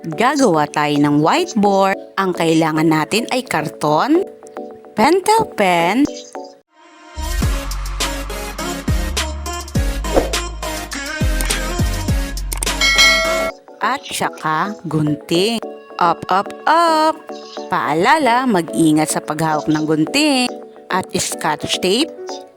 Gagawa tayo ng whiteboard. Ang kailangan natin ay karton, pentel pen, at saka gunting. Up, up, up! Paalala, mag-ingat sa paghawak ng gunting at scotch tape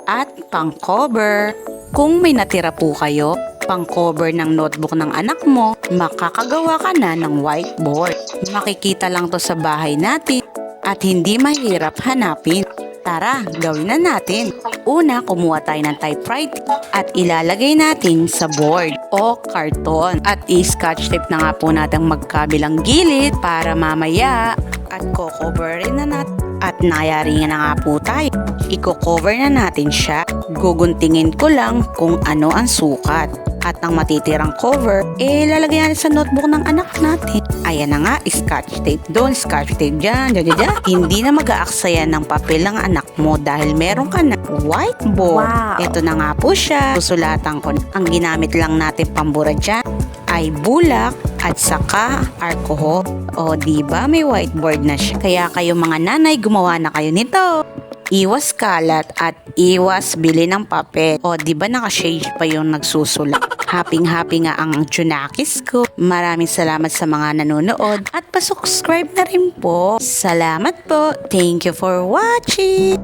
at pang-cover. Kung may natira po kayo, pang-cover ng notebook ng anak mo, makakagawa ka na ng whiteboard. Makikita lang to sa bahay natin at hindi mahirap hanapin. Tara, gawin na natin. Una, kumuha tayo ng typewriter at ilalagay natin sa board o karton. At i-scotch tape na nga po natin magkabilang gilid para mamaya at cocoverin na natin. At nayari na nga po tayo. I-cover na natin siya. Guguntingin ko lang kung ano ang sukat. At ang matitirang cover, lalagyan natin sa notebook ng anak natin. Ayan na nga, scotch tape doon, scotch tape dyan, dyan. Hindi na mag-aaksaya ng papel ng anak mo dahil meron ka na whiteboard. Wow. Ito na nga po siya. Susulatan ko. Ang ginamit lang natin pambura dyan ay bulak at saka alcohol. O diba may whiteboard na siya. Kaya kayo mga nanay, gumawa na kayo nito. Iwas kalat at iwas bili ng papel. O diba naka-shade pa yung nagsusulat. Happy nga ang Junakis ko. Maraming salamat sa mga nanonood at pa-subscribe na rin po. Salamat po. Thank you for watching.